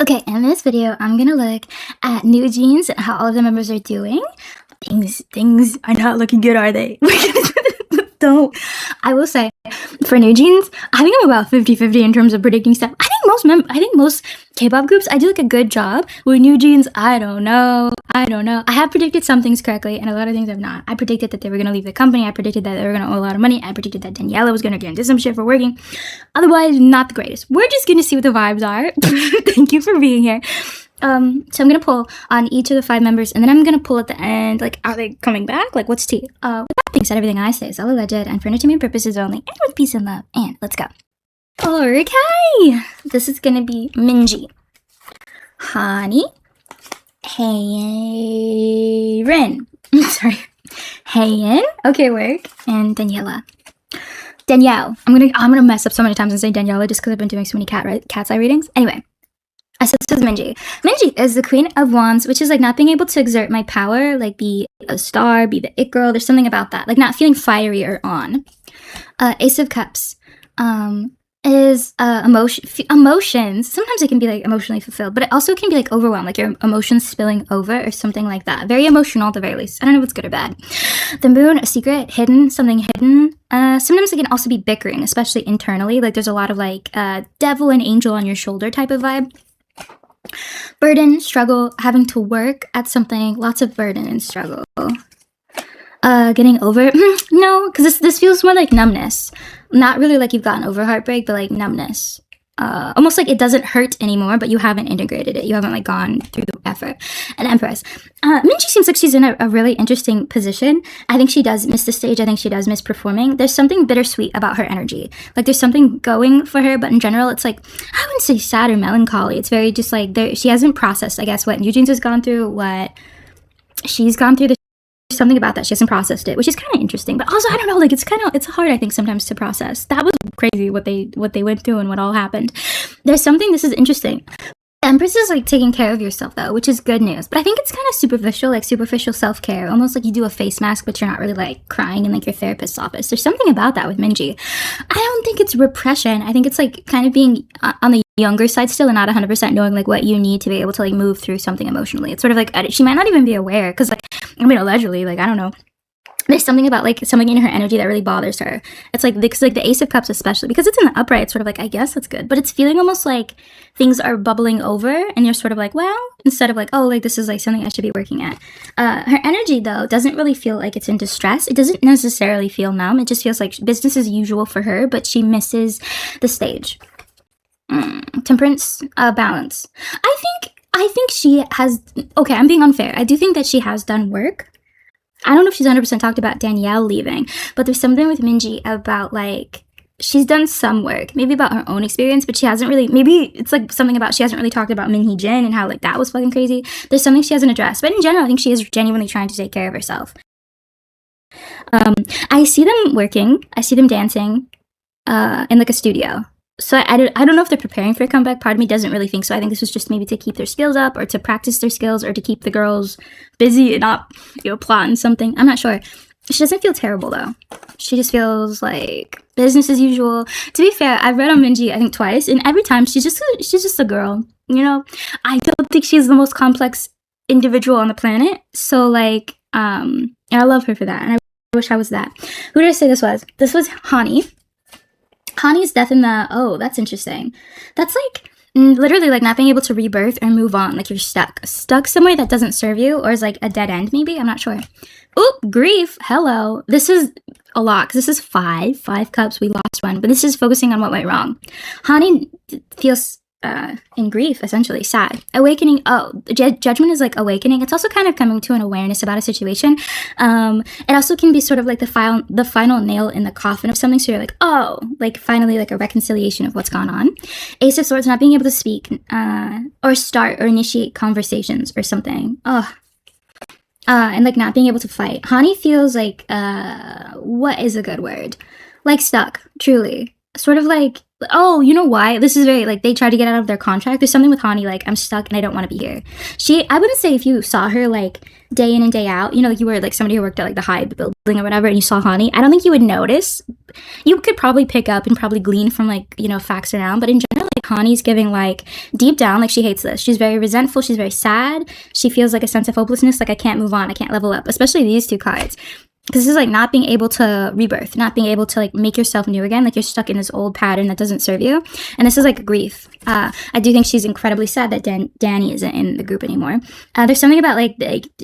Okay, in this video, I'm gonna look at NewJeans and how all of the members are doing. Things are not looking good, are they? Don't. I will say, for NewJeans, I think I'm about 50-50 in terms of predicting stuff. I think most K-pop groups, I do like a good job. With NewJeans, I don't know. I have predicted some things correctly, and a lot of things I've not. I predicted that they were gonna leave the company. I predicted that they were gonna owe a lot of money. I predicted that Danielle was gonna get into some shit for working. Otherwise, not the greatest. We're just gonna see what the vibes are. Thank you for being here. So I'm gonna pull on each of the 5 members, and then I'm gonna pull at the end, like, are they coming back? Like, what's tea? With that being said, everything I say is all alleged and for entertainment purposes only, and with peace and love, and let's go. Okay, this is gonna be Minji, Hanni, Haerin, Hyein, okay, work, and Danielle. I'm gonna mess up so many times and say Danielle just because I've been doing so many cat's eye readings. Anyway. So this is Minji. Minji is the Queen of Wands, which is like not being able to exert my power, like be a star, be the it girl. There's something about that, like not feeling fiery or on. Ace of Cups is emotions. Sometimes it can be like emotionally fulfilled, but it also can be like overwhelmed, like your emotions spilling over or something like that. Very emotional at the very least. I don't know if it's good or bad. The Moon, a secret, hidden, something hidden. Sometimes it can also be bickering, especially internally. Like there's a lot of like devil and angel on your shoulder type of vibe. Burden, struggle, having to work at something, lots of burden and struggle. Getting over, no, because this feels more like numbness. Not really like you've gotten over heartbreak, but like numbness. Almost like it doesn't hurt anymore, but you haven't integrated it. You haven't like gone through the effort. An Empress. Minji seems like she's in a really interesting position. I think she does miss the stage. I think she does miss performing. There's something bittersweet about her energy. Like there's something going for her, but in general, it's like, I wouldn't say sad or melancholy. It's very just like, she hasn't processed, I guess, what NewJeans has gone through, what she's gone through. There's something about that. She hasn't processed it, which is kind of interesting. But also, I don't know, like it's hard, I think, sometimes to process. That was crazy what they went through and what all happened. This is interesting. Empress is like taking care of yourself though, which is good news. But I think it's kind of superficial, like superficial self-care. Almost like you do a face mask, but you're not really like crying in like your therapist's office. There's something about that with Minji. I don't think it's repression. I think it's like kind of being on the younger side still and not 100% knowing like what you need to be able to like move through something emotionally. It's sort of like she might not even be aware because like, I mean, allegedly, like, I don't know. There's something about like something in her energy that really bothers her. It's like because like the Ace of Cups, especially because it's in the upright, it's sort of like, I guess that's good, but it's feeling almost like things are bubbling over and you're sort of like, well, instead of like, oh, like this is like something I should be working at. Her energy though doesn't really feel like it's in distress. It doesn't necessarily feel numb. It just feels like business as usual for her, but she misses the stage. Temperance, balance. I think she has, okay, I'm being unfair. I do think that she has done work. I don't know if she's 100% talked about Danielle leaving, but there's something with Minji about like, she's done some work, maybe about her own experience, but she hasn't really, maybe it's like something about, she hasn't really talked about Minhee Jin and how like that was fucking crazy. There's something she hasn't addressed, but in general, I think she is genuinely trying to take care of herself. I see them working, I see them dancing in like a studio. So I don't know if they're preparing for a comeback. Part of me doesn't really think so. I think this was just maybe to keep their skills up or to practice their skills or to keep the girls busy and not, plotting something. I'm not sure. She doesn't feel terrible though. She just feels like business as usual. To be fair, I've read on Minji, I think twice, and every time she's just a girl, I don't think she's the most complex individual on the planet. So like, and I love her for that. And I wish I was that. Who did I say this was? This was Hanni. Hanni's death in the, oh, that's interesting. That's like literally like not being able to rebirth or move on. Like you're stuck somewhere that doesn't serve you or is like a dead end maybe. I'm not sure. Oh, grief. Hello. This is a lot because this is 5 cups. We lost one, but this is focusing on what went wrong. Hanni feels in grief, essentially sad. Awakening. Oh, judgment is like awakening. It's also kind of coming to an awareness about a situation. It also can be sort of like the final nail in the coffin of something. So you're like, oh, like finally like a reconciliation of what's gone on. Ace of Swords, not being able to speak or start or initiate conversations or something. Oh. And like not being able to fight. Hanni feels like, what is a good word? Like stuck, truly. Sort of like, oh, you know why? This is very, like, they try to get out of their contract. There's something with Hanni, like, I'm stuck and I don't want to be here. I wouldn't say if you saw her, like, day in and day out, like, you were, like, somebody who worked at, like, the HYBE building or whatever, and you saw Hanni, I don't think you would notice. You could probably pick up and probably glean from, like, facts around, but in general, like, Hanni's giving like deep down, like she hates this. She's very resentful. She's very sad. She feels like a sense of hopelessness. Like I can't move on. I can't level up, especially these two cards. Because this is like not being able to rebirth, not being able to like make yourself new again. Like you're stuck in this old pattern that doesn't serve you. And this is like grief. I do think she's incredibly sad that Danny isn't in the group anymore. There's something about like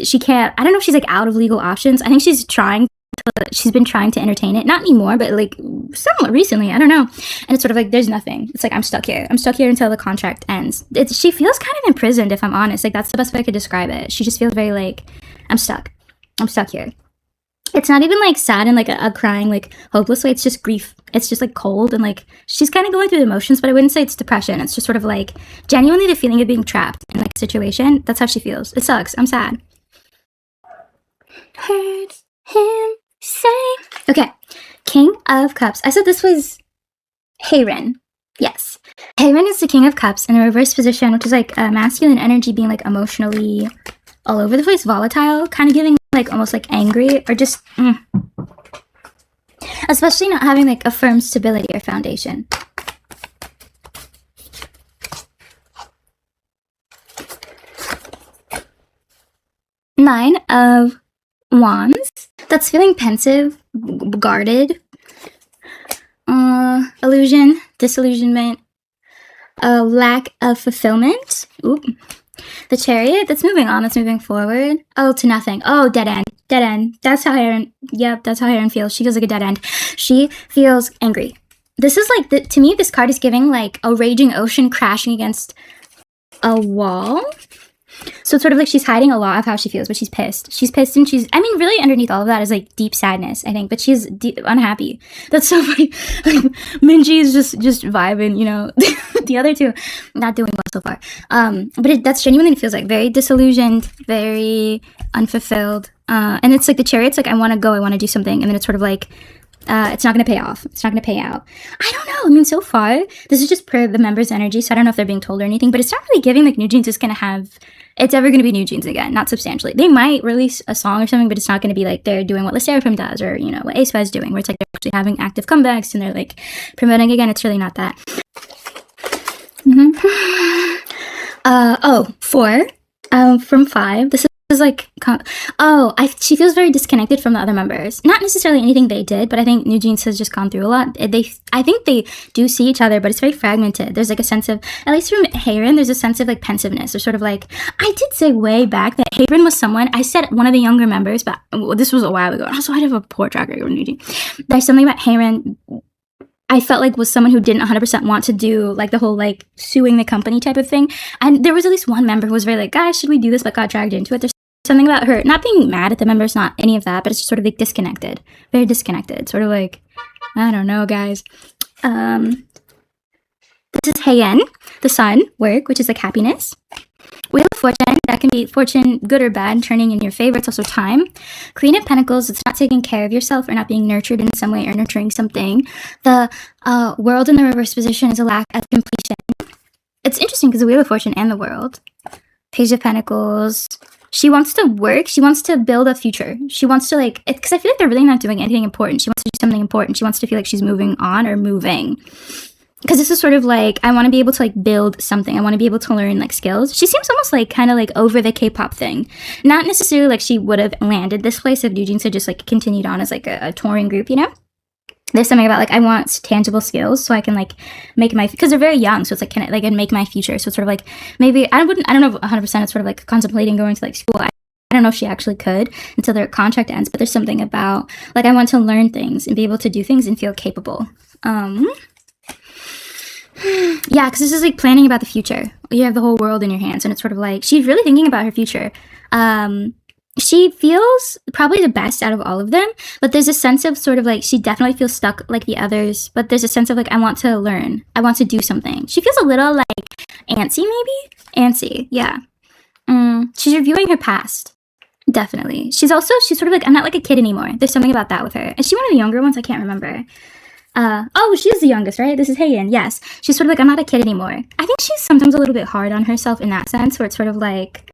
she can't, I don't know if she's like out of legal options. I think she's been trying to entertain it. Not anymore, but like somewhat recently. I don't know. And it's sort of like, there's nothing. It's like, I'm stuck here. I'm stuck here until the contract ends. She feels kind of imprisoned, if I'm honest. Like that's the best way I could describe it. She just feels very like, I'm stuck. I'm stuck here. It's not even like sad and like a crying like hopeless way. It's just grief. It's just like cold and like she's kind of going through the emotions, but I wouldn't say it's depression. It's just sort of like genuinely the feeling of being trapped in like a situation. That's how she feels. It sucks. I'm sad. Heard him say. Okay, King of Cups. I said this was Haerin. Yes, Haerin is the King of Cups in a reverse position, which is like masculine energy being like emotionally all over the place, volatile, kind of giving like almost like angry or just especially not having like a firm stability or foundation. Nine of Wands. That's feeling pensive, guarded, illusion, disillusionment, lack of fulfillment. Oop. The Chariot, that's moving on, that's moving forward. Oh, to nothing. Oh, dead end. Dead end. That's how Haerin, yep, that's how Haerin feels. She feels like a dead end. She feels angry. This is like, to me, this card is giving like a raging ocean crashing against a wall. So it's sort of like she's hiding a lot of how she feels, but she's pissed. She's pissed and she's, I mean, really underneath all of that is like deep sadness, I think, but she's unhappy. That's so funny. Minji is just vibing, you know. The other two, not doing well so far. But that's genuinely feels like very disillusioned, very unfulfilled. And it's like the Chariot's like, I want to go, I want to do something. And then it's sort of like, it's not going to pay off. It's not going to pay out. I don't know. I mean, so far, this is just per the members' energy, so I don't know if they're being told or anything, but it's not really giving like NewJeans is going to have, it's ever going to be NewJeans again, not substantially. They might release a song or something, but it's not going to be like they're doing what LeSseraphim does or, you know, what HYBE is doing, where it's like they're actually having active comebacks and they're like promoting again. It's really not that. Four from 5. This is like, she feels very disconnected from the other members. Not necessarily anything they did, but I think NewJeans has just gone through a lot. I think they do see each other, but it's very fragmented. There's like a sense of, at least from Haerin, there's a sense of like pensiveness or sort of like, I did say way back that Haerin was someone, I said one of the younger members, but this was a while ago. Also, I have a poor track record with NewJeans. There's something about Haerin I felt like was someone who didn't 100% want to do like the whole like suing the company type of thing. And there was at least one member who was very like, guys, should we do this? But got dragged into it. There's something about her not being mad at the members, not any of that, but it's just sort of like disconnected, very disconnected, sort of like, I don't know, guys. This is Hyein, the sun, work, which is like happiness. Wheel of Fortune, that can be fortune, good or bad, turning in your favor. It's also time. Queen of Pentacles, it's not taking care of yourself or not being nurtured in some way or nurturing something. The world in the reverse position is a lack of completion. It's interesting because the Wheel of Fortune and the world. Page of Pentacles. She wants to work. She wants to build a future. She wants to like, because I feel like they're really not doing anything important. She wants to do something important. She wants to feel like she's moving on or moving. Because this is sort of like, I want to be able to like build something. I want to be able to learn like skills. She seems almost like kind of like over the K-pop thing. Not necessarily like she would have landed this place if NewJeans had just like continued on as like a touring group, you know? There's something about like, I want tangible skills so I can like make my, because they're very young. So it's like, can I like make my future? So it's sort of like, maybe, I don't know if 100% it's sort of like contemplating going to like school. I don't know if she actually could until their contract ends, but there's something about like, I want to learn things and be able to do things and feel capable. Yeah, because this is like planning about the future. You have the whole world in your hands, and it's sort of like she's really thinking about her future. She feels probably the best out of all of them, but there's a sense of sort of like she definitely feels stuck like the others, but there's a sense of like I want to learn, I want to do something. She feels a little like antsy, maybe? Antsy, yeah. She's reviewing her past. Definitely. She's sort of like, I'm not like a kid anymore. There's something about that with her. Is she one of the younger ones? I can't remember. She is the youngest, right? This is Hyein, yes. She's sort of like, I'm not a kid anymore. I think she's sometimes a little bit hard on herself in that sense, where it's sort of like,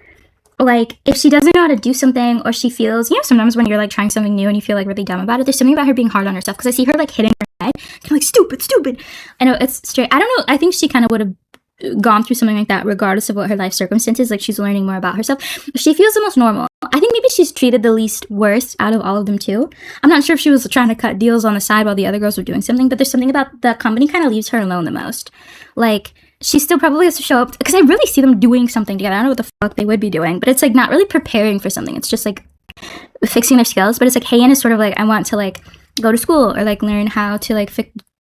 like, if she doesn't know how to do something, or she feels, you know, sometimes when you're like trying something new and you feel like really dumb about it, there's something about her being hard on herself, because I see her like hitting her head, kind of like, stupid. I know, it's straight. I don't know. I think she kind of would have gone through something like that regardless of what her life circumstances. Like, she's learning more about herself. She feels the most normal. I think maybe she's treated the least worst out of all of them too. I'm not sure if she was trying to cut deals on the side while the other girls were doing something, but there's something about the company kind of leaves her alone the most. Like, she still probably has to show up, because I really see them doing something together. I don't know what the fuck they would be doing, but it's like not really preparing for something. It's just like fixing their skills. But it's like Hyein is sort of like, I want to like go to school, or like learn how to like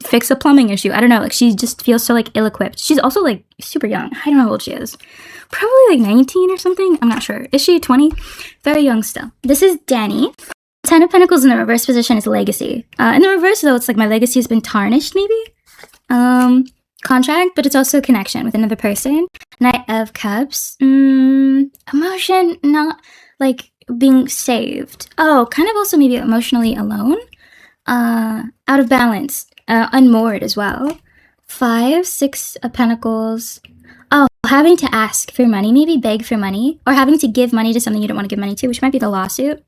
fix a plumbing issue. I don't know, like she just feels so like ill-equipped. She's also like super young. I don't know how old she is. Probably like 19 or something. I'm not sure. Is she 20? Very young still. This is Danny. 10 of Pentacles in the reverse position is legacy. In the reverse though, it's like my legacy has been tarnished maybe. Contract, but it's also a connection with another person. Knight of Cups. Emotion, not like being saved. Oh, kind of also maybe emotionally alone. Out of balance. Unmoored as well. 5, 6 of Pentacles. Oh, having to ask for money, maybe beg for money, or having to give money to something you don't want to give money to, which might be the lawsuit.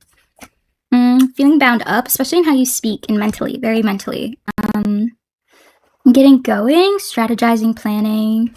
Feeling bound up, especially in how you speak and mentally, very mentally. Getting going, strategizing, planning.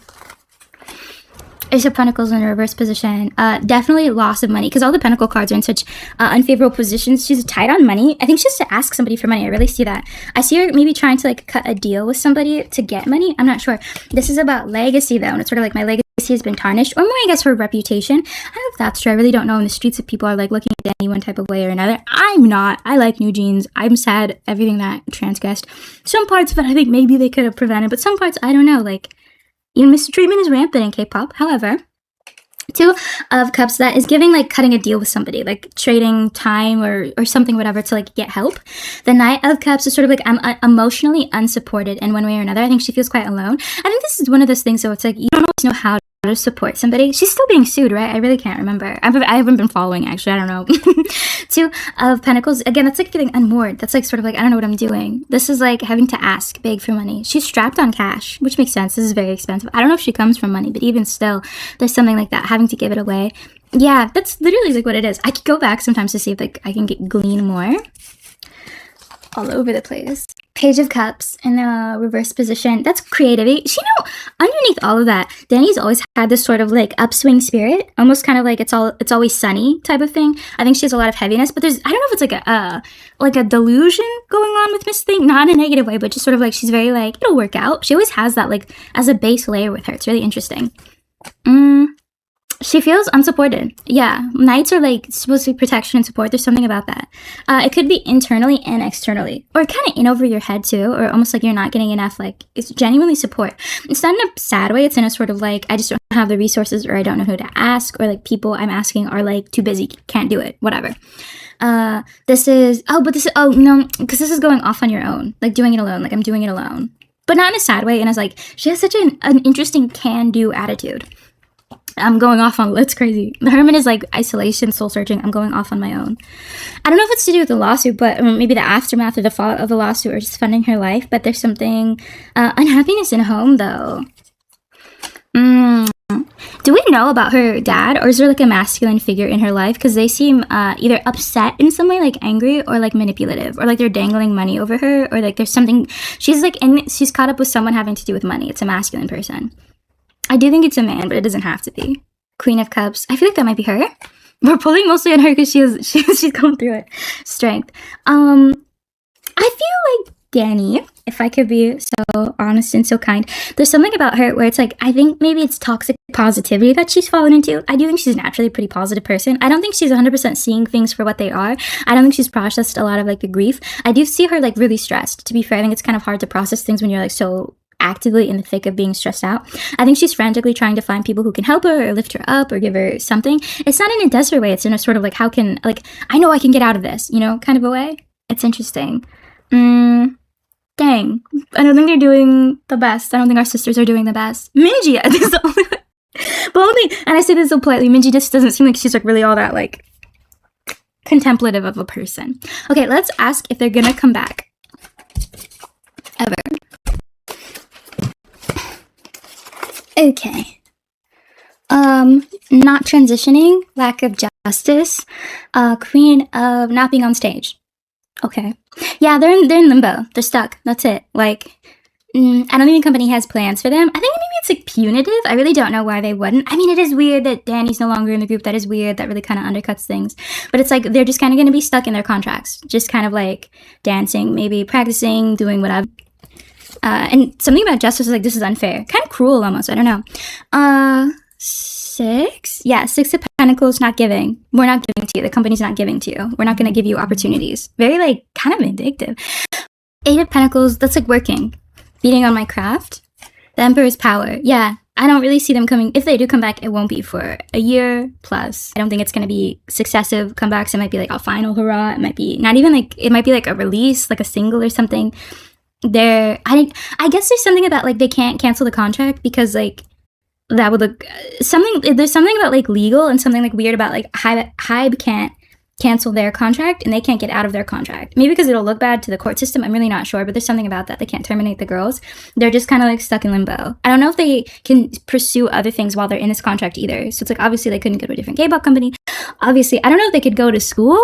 Ace of Pentacles in a reverse position. Definitely loss of money, because all the Pentacle cards are in such unfavorable positions. She's tight on money. I think she has to ask somebody for money. I really see that. I see her maybe trying to like cut a deal with somebody to get money. I'm not sure. This is about legacy though, and it's sort of like my legacy has been tarnished, or more I guess her reputation. I don't know if that's true. I really don't know in the streets if people are like looking at Danny one type of way or another. I'm not. I like NewJeans. I'm sad everything that transgressed. Some parts of it I think maybe they could have prevented, but some parts I don't know. Like, you know, mistreatment is rampant in K-pop. However, 2 of Cups, that is giving like cutting a deal with somebody, like trading time or something, whatever, to like get help. The Knight of Cups is sort of like, I'm emotionally unsupported in one way or another. I think she feels quite alone. I think this is one of those things, so it's like you don't always know how to support somebody. She's still being sued, right? I really can't remember. I haven't been following, actually. I don't know. 2 of Pentacles. Again, that's like feeling unmoored. That's like sort of like, I don't know what I'm doing. This is like having to ask, beg for money. She's strapped on cash, which makes sense. This is very expensive. I don't know if she comes from money, but even still, there's something like that, having to give it away. Yeah, that's literally like what it is. I could go back sometimes to see if like I can glean more. All over the place. Page of Cups in the reverse position. That's creativity. You know, underneath all of that, Danny's always had this sort of like upswing spirit, almost kind of like it's always sunny type of thing. I think she has a lot of heaviness, but there's, I don't know if it's like a delusion going on with Miss Thing, not in a negative way, but just sort of like she's very like, it'll work out. She always has that like as a base layer with her. It's really interesting. She feels unsupported. Yeah, Knights are like supposed to be protection and support. There's something about that. It could be internally and externally, or kind of in over your head too, or almost like you're not getting enough. Like, it's genuinely support. It's not in a sad way. It's in a sort of like, I just don't have the resources, or I don't know who to ask, or like people I'm asking are like too busy, can't do it, whatever. This is no, because this is going off on your own, like doing it alone. Like, I'm doing it alone, but not in a sad way. And it's like she has such an interesting can-do attitude. I'm going off on, it's crazy. The Hermit is like isolation, soul searching. I'm going off on my own. I don't know if it's to do with the lawsuit, but maybe the aftermath or the fallout of the lawsuit, or just funding her life. But there's something, unhappiness in home though. Do we know about her dad, or is there like a masculine figure in her life? Because they seem either upset in some way, like angry, or like manipulative, or like they're dangling money over her, or like there's something, she's caught up with someone having to do with money. It's a masculine person. I do think it's a man, but it doesn't have to be. Queen of Cups. I feel like that might be her. We're pulling mostly on her because she's going through it. Strength. I feel like Danny, if I could be so honest and so kind, there's something about her where it's like, I think maybe it's toxic positivity that she's fallen into. I do think she's naturally a pretty positive person. I don't think she's 100% seeing things for what they are. I don't think she's processed a lot of like the grief. I do see her like really stressed. To be fair, I think it's kind of hard to process things when you're like so actively in the thick of being stressed out. I think she's frantically trying to find people who can help her or lift her up or give her something. It's not in a desperate way. It's in a sort of like, how can, like, I know I can get out of this, you know, kind of a way. It's interesting. Dang. I don't think they're doing the best. I don't think our sisters are doing the best. Minji, I think is the only way. But only, and I say this so politely, Minji just doesn't seem like she's like really all that like contemplative of a person. Okay, let's ask if they're gonna come back. Ever. Okay. Not transitioning, lack of justice, queen of not being on stage. Okay. Yeah, they're in limbo. They're stuck. That's it. Like, I don't think the company has plans for them. I think maybe it's like punitive. I really don't know why they wouldn't. I mean, it is weird that Danny's no longer in the group. That is weird. That really kind of undercuts things. But it's like they're just kind of going to be stuck in their contracts. Just kind of like dancing, maybe practicing, doing whatever. And something about justice is like, this is unfair. Kind of cruel almost. I don't know. 6? Yeah, 6 of Pentacles, not giving. We're not giving to you. The company's not giving to you. We're not going to give you opportunities. Very, like, kind of vindictive. 8 of Pentacles, that's like working. Beating on my craft. The Emperor's power. Yeah, I don't really see them coming. If they do come back, it won't be for a year plus. I don't think it's going to be successive comebacks. It might be like a final hurrah. It might be not even like, it might be like a release, like a single or something. I guess there's something about like they can't cancel the contract because like that would look something. There's something about like legal and something like weird about like HYBE can't cancel their contract and they can't get out of their contract. Maybe because it'll look bad to the court system. I'm really not sure, but there's something about that. They can't terminate the girls. They're just kind of like stuck in limbo. I don't know if they can pursue other things while they're in this contract either. So it's like obviously they couldn't go to a different K-pop company. Obviously, I don't know if they could go to school,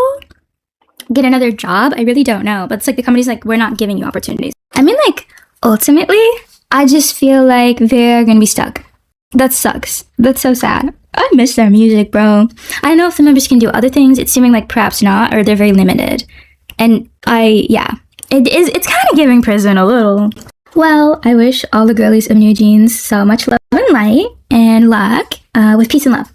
get another job. I really don't know. But it's like the company's like, we're not giving you opportunities. I mean, like, ultimately, I just feel like they're gonna be stuck. That sucks. That's so sad. I miss their music, bro. I don't know if the members can do other things. It's seeming like perhaps not, or they're very limited. And it's kind of giving prison a little. Well, I wish all the girlies of NewJeans so much love and light and luck with peace and love.